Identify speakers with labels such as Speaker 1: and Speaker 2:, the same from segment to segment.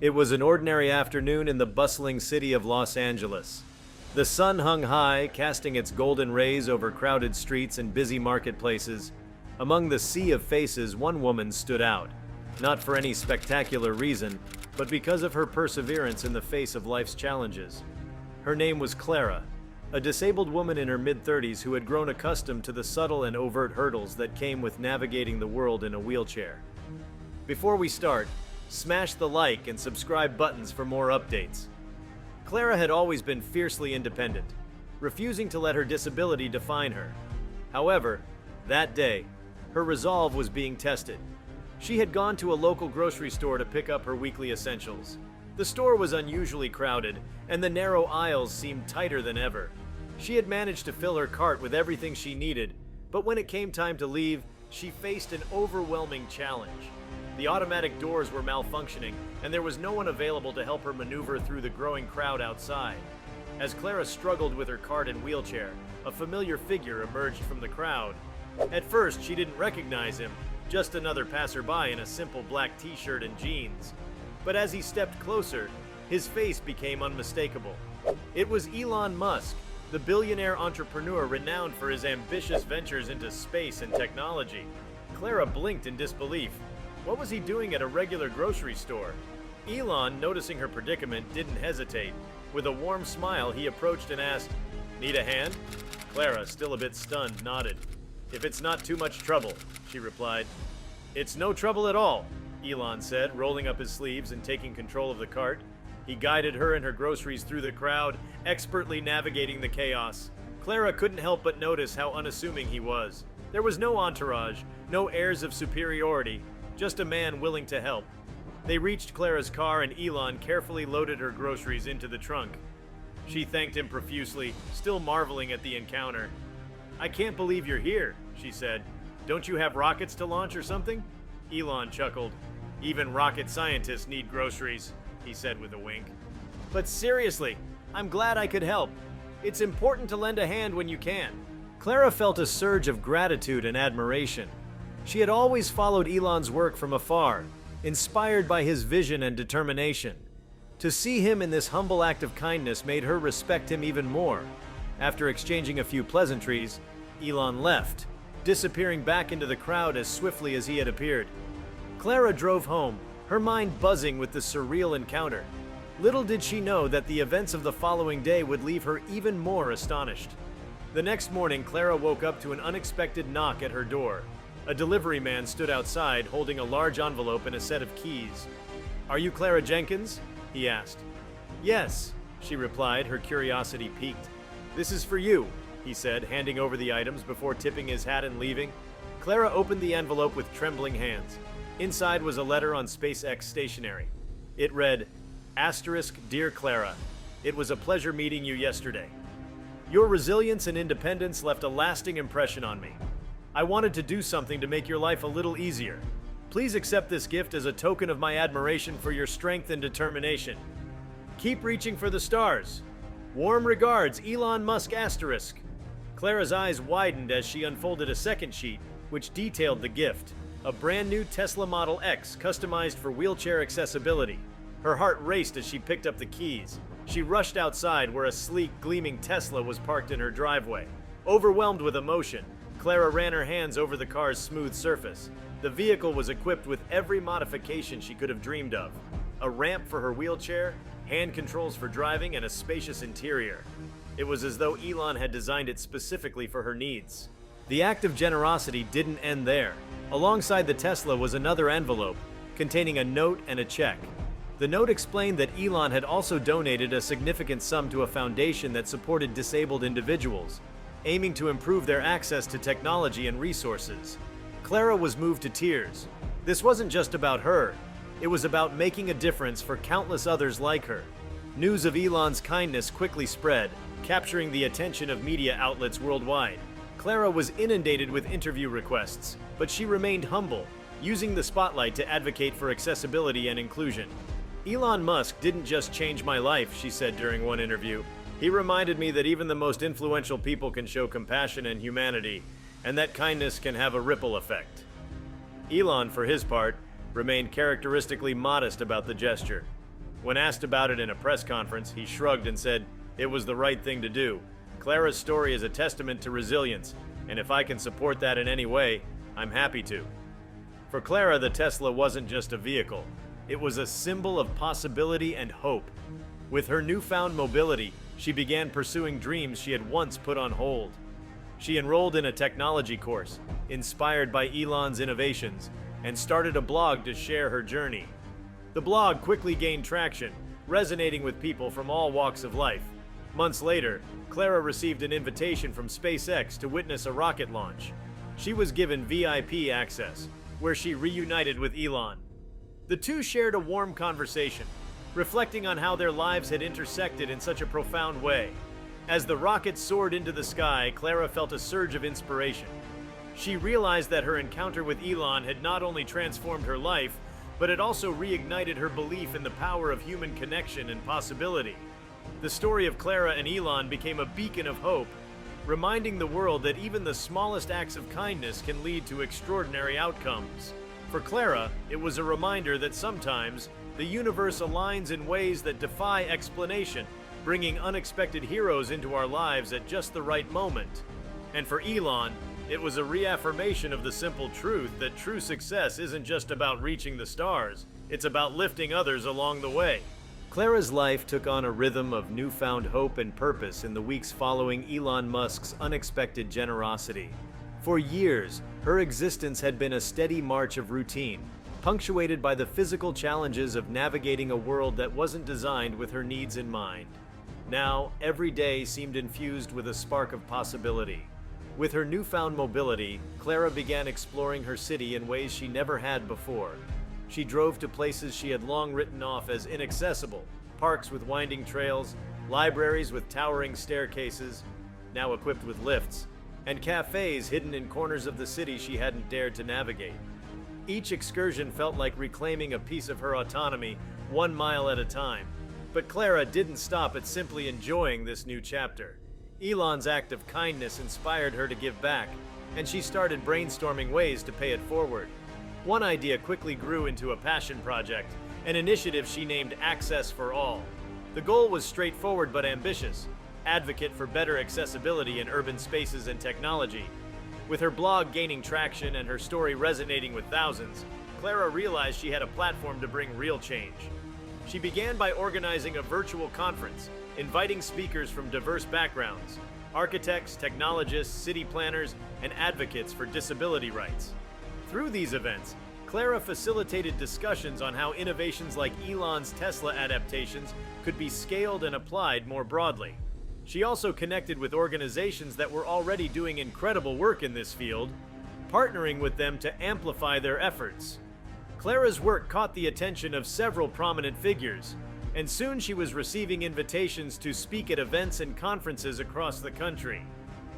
Speaker 1: It was an ordinary afternoon in the bustling city of Los Angeles. The sun hung high, casting its golden rays over crowded streets and busy marketplaces. Among the sea of faces, one woman stood out, not for any spectacular reason, but because of her perseverance in the face of life's challenges. Her name was Clara, a disabled woman in her mid-30s who had grown accustomed to the subtle and overt hurdles that came with navigating the world in a wheelchair. Before we start, smash the like and subscribe buttons for more updates. Clara had always been fiercely independent, refusing to let her disability define her. However, that day, her resolve was being tested. She had gone to a local grocery store to pick up her weekly essentials. The store was unusually crowded, and the narrow aisles seemed tighter than ever. She had managed to fill her cart with everything she needed, but when it came time to leave, she faced an overwhelming challenge. The automatic doors were malfunctioning, and there was no one available to help her maneuver through the growing crowd outside. As Clara struggled with her cart and wheelchair, a familiar figure emerged from the crowd. At first, she didn't recognize him, just another passerby in a simple black t-shirt and jeans. But as he stepped closer, his face became unmistakable. It was Elon Musk, the billionaire entrepreneur renowned for his ambitious ventures into space and technology. Clara blinked in disbelief. What was he doing at a regular grocery store? Elon, noticing her predicament, didn't hesitate. With a warm smile, he approached and asked, "Need a hand?" Clara, still a bit stunned, nodded. "If it's not too much trouble," she replied. "It's no trouble at all," Elon said, rolling up his sleeves and taking control of the cart. He guided her and her groceries through the crowd, expertly navigating the chaos. Clara couldn't help but notice how unassuming he was. There was no entourage, no airs of superiority, just a man willing to help. They reached Clara's car and Elon carefully loaded her groceries into the trunk. She thanked him profusely, still marveling at the encounter. "I can't believe you're here," she said. "Don't you have rockets to launch or something?" Elon chuckled. "Even rocket scientists need groceries," he said with a wink. "But seriously, I'm glad I could help. It's important to lend a hand when you can." Clara felt a surge of gratitude and admiration. She had always followed Elon's work from afar, inspired by his vision and determination. To see him in this humble act of kindness made her respect him even more. After exchanging a few pleasantries, Elon left, disappearing back into the crowd as swiftly as he had appeared. Clara drove home, her mind buzzing with the surreal encounter. Little did she know that the events of the following day would leave her even more astonished. The next morning, Clara woke up to an unexpected knock at her door. A delivery man stood outside, holding a large envelope and a set of keys. "Are you Clara Jenkins?" he asked. "Yes," she replied, her curiosity piqued. "This is for you," he said, handing over the items before tipping his hat and leaving. Clara opened the envelope with trembling hands. Inside was a letter on SpaceX stationery. It read, "Dear Clara, it was a pleasure meeting you yesterday. Your resilience and independence left a lasting impression on me. I wanted to do something to make your life a little easier. Please accept this gift as a token of my admiration for your strength and determination. Keep reaching for the stars. Warm regards, Elon Musk *" Clara's eyes widened as she unfolded a second sheet, which detailed the gift, a brand new Tesla Model X customized for wheelchair accessibility. Her heart raced as she picked up the keys. She rushed outside where a sleek, gleaming Tesla was parked in her driveway. Overwhelmed with emotion, Clara ran her hands over the car's smooth surface. The vehicle was equipped with every modification she could have dreamed of. A ramp for her wheelchair, hand controls for driving, and a spacious interior. It was as though Elon had designed it specifically for her needs. The act of generosity didn't end there. Alongside the Tesla was another envelope, containing a note and a check. The note explained that Elon had also donated a significant sum to a foundation that supported disabled individuals, aiming to improve their access to technology and resources. Clara was moved to tears. This wasn't just about her. It was about making a difference for countless others like her. News of Elon's kindness quickly spread, capturing the attention of media outlets worldwide. Clara was inundated with interview requests, but she remained humble, using the spotlight to advocate for accessibility and inclusion. "Elon Musk didn't just change my life," she said during one interview. "He reminded me that even the most influential people can show compassion and humanity, and that kindness can have a ripple effect." Elon, for his part, remained characteristically modest about the gesture. When asked about it in a press conference, he shrugged and said, "It was the right thing to do. Clara's story is a testament to resilience, and if I can support that in any way, I'm happy to." For Clara, the Tesla wasn't just a vehicle. It was a symbol of possibility and hope. With her newfound mobility, she began pursuing dreams she had once put on hold. She enrolled in a technology course, inspired by Elon's innovations, and started a blog to share her journey. The blog quickly gained traction, resonating with people from all walks of life. Months later, Clara received an invitation from SpaceX to witness a rocket launch. She was given VIP access, where she reunited with Elon. The two shared a warm conversation, reflecting on how their lives had intersected in such a profound way. As the rocket soared into the sky, Clara felt a surge of inspiration. She realized that her encounter with Elon had not only transformed her life, but it also reignited her belief in the power of human connection and possibility. The story of Clara and Elon became a beacon of hope, reminding the world that even the smallest acts of kindness can lead to extraordinary outcomes. For Clara, it was a reminder that sometimes the universe aligns in ways that defy explanation, bringing unexpected heroes into our lives at just the right moment. And for Elon, it was a reaffirmation of the simple truth that true success isn't just about reaching the stars, it's about lifting others along the way. Clara's life took on a rhythm of newfound hope and purpose in the weeks following Elon Musk's unexpected generosity. For years, her existence had been a steady march of routine, punctuated by the physical challenges of navigating a world that wasn't designed with her needs in mind. Now, every day seemed infused with a spark of possibility. With her newfound mobility, Clara began exploring her city in ways she never had before. She drove to places she had long written off as inaccessible, parks with winding trails, libraries with towering staircases, now equipped with lifts, and cafes hidden in corners of the city she hadn't dared to navigate. Each excursion felt like reclaiming a piece of her autonomy, 1 mile at a time. But Clara didn't stop at simply enjoying this new chapter. Elon's act of kindness inspired her to give back, and she started brainstorming ways to pay it forward. One idea quickly grew into a passion project, an initiative she named Access for All. The goal was straightforward but ambitious: advocate for better accessibility in urban spaces and technology. With her blog gaining traction and her story resonating with thousands, Clara realized she had a platform to bring real change. She began by organizing a virtual conference, inviting speakers from diverse backgrounds: architects, technologists, city planners, and advocates for disability rights. Through these events, Clara facilitated discussions on how innovations like Elon's Tesla adaptations could be scaled and applied more broadly. She also connected with organizations that were already doing incredible work in this field, partnering with them to amplify their efforts. Clara's work caught the attention of several prominent figures, and soon she was receiving invitations to speak at events and conferences across the country.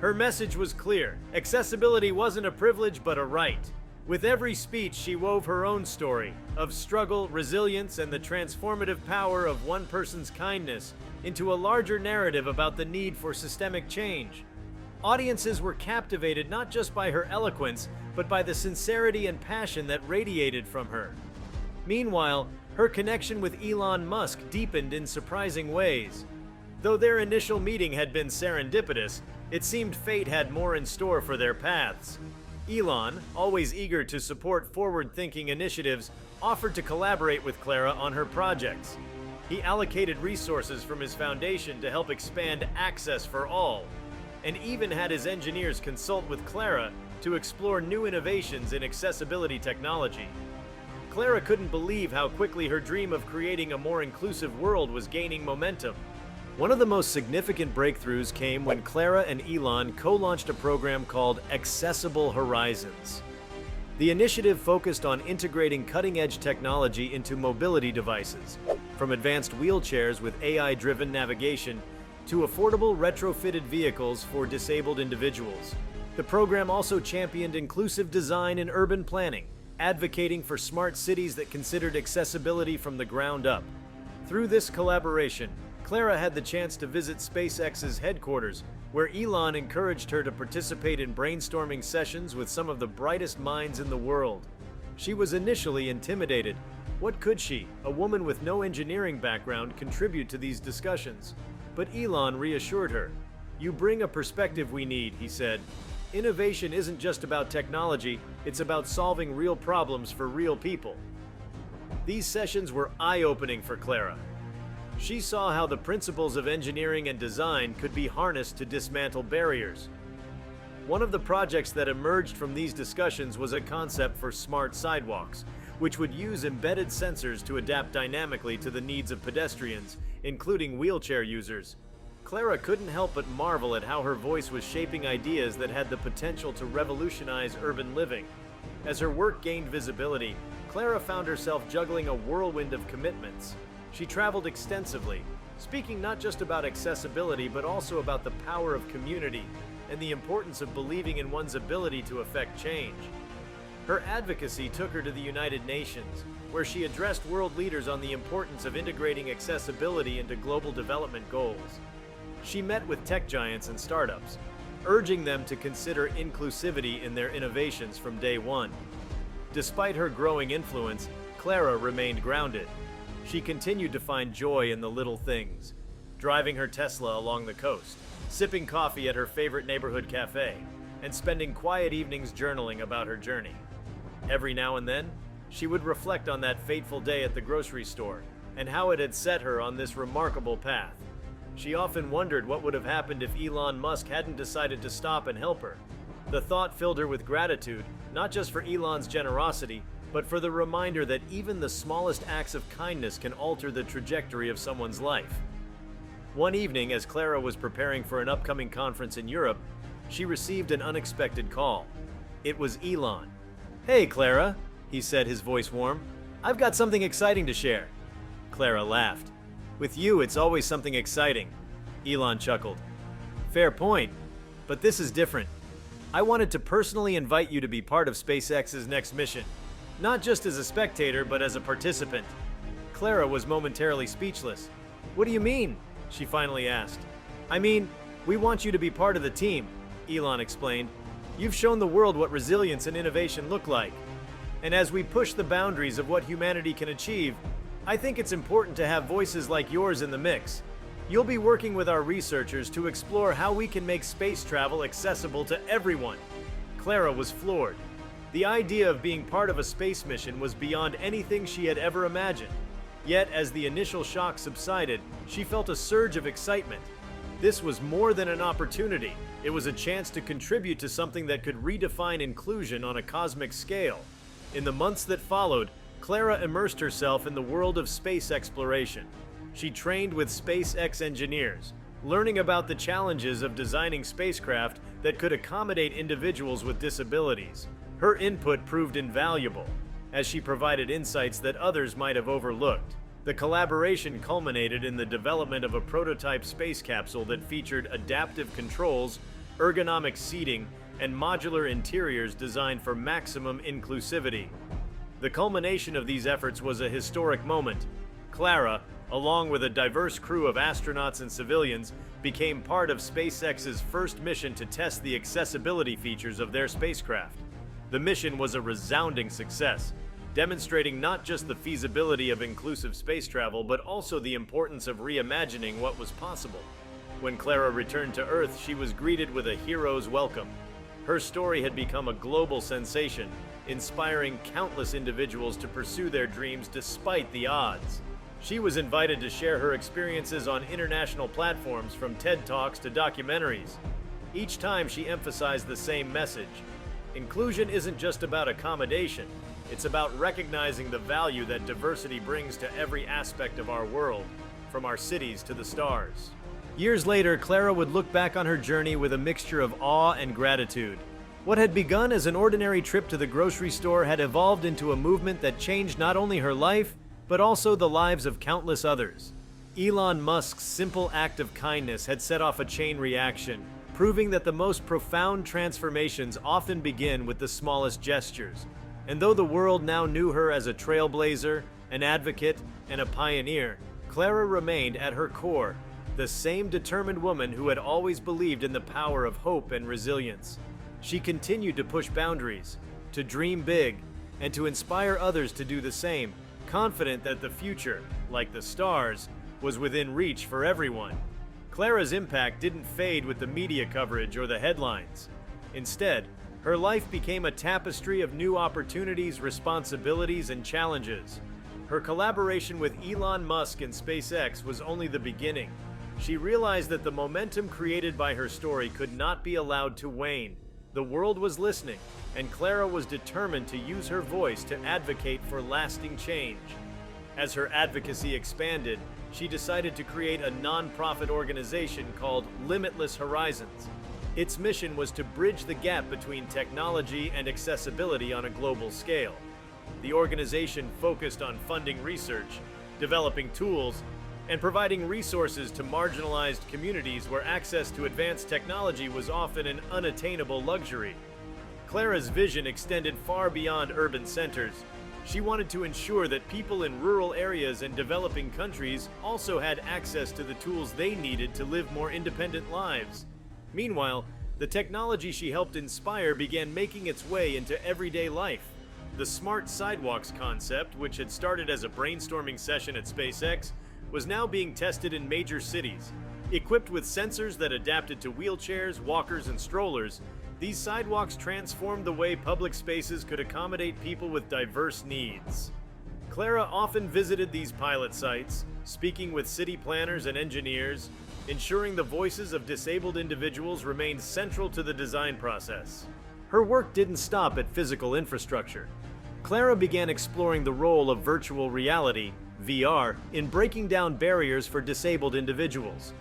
Speaker 1: Her message was clear: accessibility wasn't a privilege but a right. With every speech, she wove her own story of struggle, resilience, and the transformative power of one person's kindness into a larger narrative about the need for systemic change. Audiences were captivated not just by her eloquence, but by the sincerity and passion that radiated from her. Meanwhile, her connection with Elon Musk deepened in surprising ways. Though their initial meeting had been serendipitous, it seemed fate had more in store for their paths. Elon, always eager to support forward-thinking initiatives, offered to collaborate with Clara on her projects. He allocated resources from his foundation to help expand Access for All, and even had his engineers consult with Clara to explore new innovations in accessibility technology. Clara couldn't believe how quickly her dream of creating a more inclusive world was gaining momentum. One of the most significant breakthroughs came when Clara and Elon co-launched a program called Accessible Horizons. The initiative focused on integrating cutting-edge technology into mobility devices, from advanced wheelchairs with AI-driven navigation to affordable retrofitted vehicles for disabled individuals. The program also championed inclusive design in urban planning, advocating for smart cities that considered accessibility from the ground up. Through this collaboration, Clara had the chance to visit SpaceX's headquarters, where Elon encouraged her to participate in brainstorming sessions with some of the brightest minds in the world. She was initially intimidated, What could she, a woman with no engineering background, contribute to these discussions? But Elon reassured her. "You bring a perspective we need," he said. "Innovation isn't just about technology, it's about solving real problems for real people." These sessions were eye-opening for Clara. She saw how the principles of engineering and design could be harnessed to dismantle barriers. One of the projects that emerged from these discussions was a concept for smart sidewalks, which would use embedded sensors to adapt dynamically to the needs of pedestrians, including wheelchair users. Clara couldn't help but marvel at how her voice was shaping ideas that had the potential to revolutionize urban living. As her work gained visibility, Clara found herself juggling a whirlwind of commitments. She traveled extensively, speaking not just about accessibility but also about the power of community and the importance of believing in one's ability to affect change. Her advocacy took her to the United Nations, where she addressed world leaders on the importance of integrating accessibility into global development goals. She met with tech giants and startups, urging them to consider inclusivity in their innovations from day one. Despite her growing influence, Clara remained grounded. She continued to find joy in the little things, driving her Tesla along the coast, sipping coffee at her favorite neighborhood cafe, and spending quiet evenings journaling about her journey. Every now and then, she would reflect on that fateful day at the grocery store and how it had set her on this remarkable path. She often wondered what would have happened if Elon Musk hadn't decided to stop and help her. The thought filled her with gratitude, not just for Elon's generosity, but for the reminder that even the smallest acts of kindness can alter the trajectory of someone's life. One evening, as Clara was preparing for an upcoming conference in Europe, she received an unexpected call. It was Elon. "Hey, Clara," he said, his voice warm. "I've got something exciting to share." Clara laughed. "With you, it's always something exciting." Elon chuckled. "Fair point, but this is different. I wanted to personally invite you to be part of SpaceX's next mission, not just as a spectator, but as a participant." Clara was momentarily speechless. "What do you mean?" she finally asked. "I mean, we want you to be part of the team," Elon explained. "You've shown the world what resilience and innovation look like. And as we push the boundaries of what humanity can achieve, I think it's important to have voices like yours in the mix. You'll be working with our researchers to explore how we can make space travel accessible to everyone." Clara was floored. The idea of being part of a space mission was beyond anything she had ever imagined. Yet, as the initial shock subsided, she felt a surge of excitement. This was more than an opportunity. It was a chance to contribute to something that could redefine inclusion on a cosmic scale. In the months that followed, Clara immersed herself in the world of space exploration. She trained with SpaceX engineers, learning about the challenges of designing spacecraft that could accommodate individuals with disabilities. Her input proved invaluable, as she provided insights that others might have overlooked. The collaboration culminated in the development of a prototype space capsule that featured adaptive controls, ergonomic seating, and modular interiors designed for maximum inclusivity. The culmination of these efforts was a historic moment. Clara, along with a diverse crew of astronauts and civilians, became part of SpaceX's first mission to test the accessibility features of their spacecraft. The mission was a resounding success, demonstrating not just the feasibility of inclusive space travel, but also the importance of reimagining what was possible. When Clara returned to Earth, she was greeted with a hero's welcome. Her story had become a global sensation, inspiring countless individuals to pursue their dreams despite the odds. She was invited to share her experiences on international platforms, from TED Talks to documentaries. Each time she emphasized the same message: inclusion isn't just about accommodation, it's about recognizing the value that diversity brings to every aspect of our world, from our cities to the stars. Years later, Clara would look back on her journey with a mixture of awe and gratitude. What had begun as an ordinary trip to the grocery store had evolved into a movement that changed not only her life, but also the lives of countless others. Elon Musk's simple act of kindness had set off a chain reaction, proving that the most profound transformations often begin with the smallest gestures. And though the world now knew her as a trailblazer, an advocate, and a pioneer, Clara remained at her core the same determined woman who had always believed in the power of hope and resilience. She continued to push boundaries, to dream big, and to inspire others to do the same, confident that the future, like the stars, was within reach for everyone. Clara's impact didn't fade with the media coverage or the headlines. Instead, her life became a tapestry of new opportunities, responsibilities, and challenges. Her collaboration with Elon Musk and SpaceX was only the beginning. She realized that the momentum created by her story could not be allowed to wane. The world was listening, and Clara was determined to use her voice to advocate for lasting change. As her advocacy expanded, she decided to create a non-profit organization called Limitless Horizons. Its mission was to bridge the gap between technology and accessibility on a global scale. The organization focused on funding research, developing tools, and providing resources to marginalized communities where access to advanced technology was often an unattainable luxury. Clara's vision extended far beyond urban centers. She wanted to ensure that people in rural areas and developing countries also had access to the tools they needed to live more independent lives. Meanwhile, the technology she helped inspire began making its way into everyday life. The smart sidewalks concept, which had started as a brainstorming session at SpaceX, was now being tested in major cities. Equipped with sensors that adapted to wheelchairs, walkers, and strollers, these sidewalks transformed the way public spaces could accommodate people with diverse needs. Clara often visited these pilot sites, speaking with city planners and engineers, ensuring the voices of disabled individuals remained central to the design process. Her work didn't stop at physical infrastructure. Clara began exploring the role of virtual reality, VR, in breaking down barriers for disabled individuals.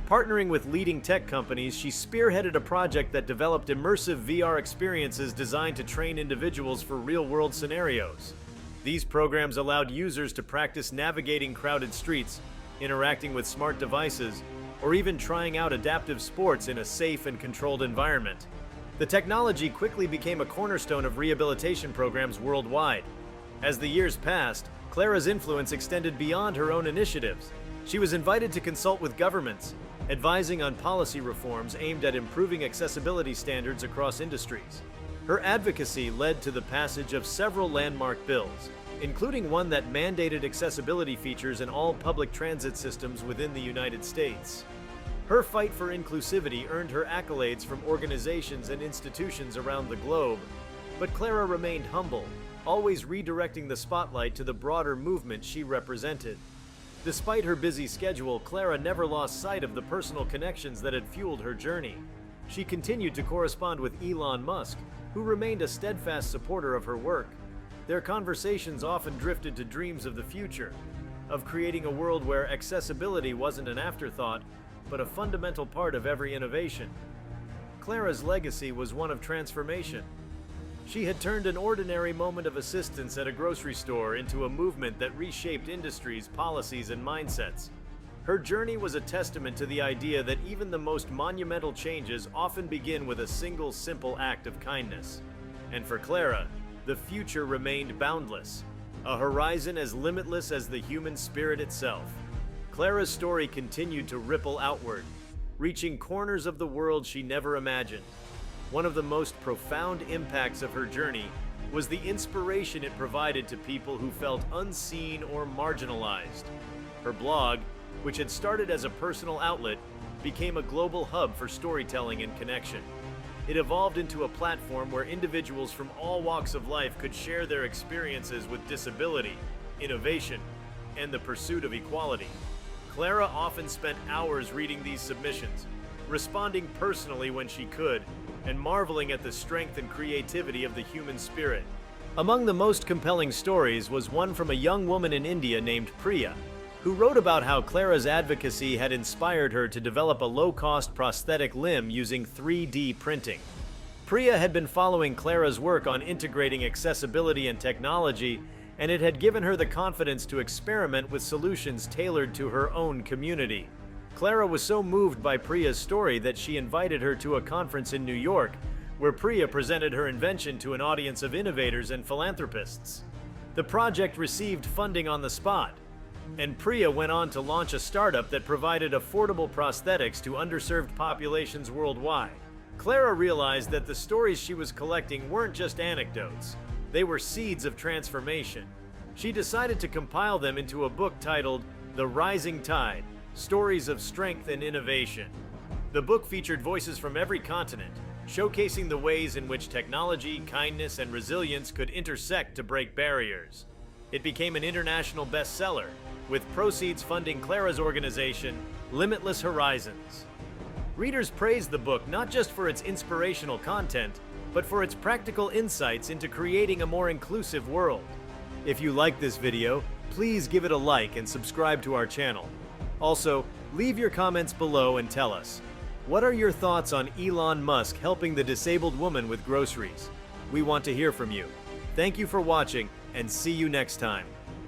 Speaker 1: Partnering with leading tech companies, she spearheaded a project that developed immersive VR experiences designed to train individuals for real-world scenarios. These programs allowed users to practice navigating crowded streets, interacting with smart devices, or even trying out adaptive sports in a safe and controlled environment. The technology quickly became a cornerstone of rehabilitation programs worldwide. As the years passed, Clara's influence extended beyond her own initiatives. She was invited to consult with governments, advising on policy reforms aimed at improving accessibility standards across industries. Her advocacy led to the passage of several landmark bills, including one that mandated accessibility features in all public transit systems within the United States. Her fight for inclusivity earned her accolades from organizations and institutions around the globe, but Clara remained humble, always redirecting the spotlight to the broader movement she represented. Despite her busy schedule, Clara never lost sight of the personal connections that had fueled her journey. She continued to correspond with Elon Musk, who remained a steadfast supporter of her work. Their conversations often drifted to dreams of the future, of creating a world where accessibility wasn't an afterthought, but a fundamental part of every innovation. Clara's legacy was one of transformation. She had turned an ordinary moment of assistance at a grocery store into a movement that reshaped industries, policies, and mindsets. Her journey was a testament to the idea that even the most monumental changes often begin with a single simple act of kindness. And for Clara, the future remained boundless, a horizon as limitless as the human spirit itself. Clara's story continued to ripple outward, reaching corners of the world she never imagined. One of the most profound impacts of her journey was the inspiration it provided to people who felt unseen or marginalized. Her blog, which had started as a personal outlet, became a global hub for storytelling and connection. It evolved into a platform where individuals from all walks of life could share their experiences with disability, innovation, and the pursuit of equality. Clara often spent hours reading these submissions, responding personally when she could, and marveling at the strength and creativity of the human spirit. Among the most compelling stories was one from a young woman in India named Priya, who wrote about how Clara's advocacy had inspired her to develop a low-cost prosthetic limb using 3D printing. Priya had been following Clara's work on integrating accessibility and technology, and it had given her the confidence to experiment with solutions tailored to her own community. Clara was so moved by Priya's story that she invited her to a conference in New York, where Priya presented her invention to an audience of innovators and philanthropists. The project received funding on the spot, and Priya went on to launch a startup that provided affordable prosthetics to underserved populations worldwide. Clara realized that the stories she was collecting weren't just anecdotes, they were seeds of transformation. She decided to compile them into a book titled The Rising Tide: Stories of Strength and Innovation. The book featured voices from every continent, showcasing the ways in which technology, kindness, and resilience could intersect to break barriers. It became an international bestseller, with proceeds funding Clara's organization, Limitless Horizons. Readers praised the book not just for its inspirational content, but for its practical insights into creating a more inclusive world. If you like this video, please give it a like and subscribe to our channel. Also, leave your comments below and tell us, what are your thoughts on Elon Musk helping the disabled woman with groceries? We want to hear from you. Thank you for watching, and see you next time.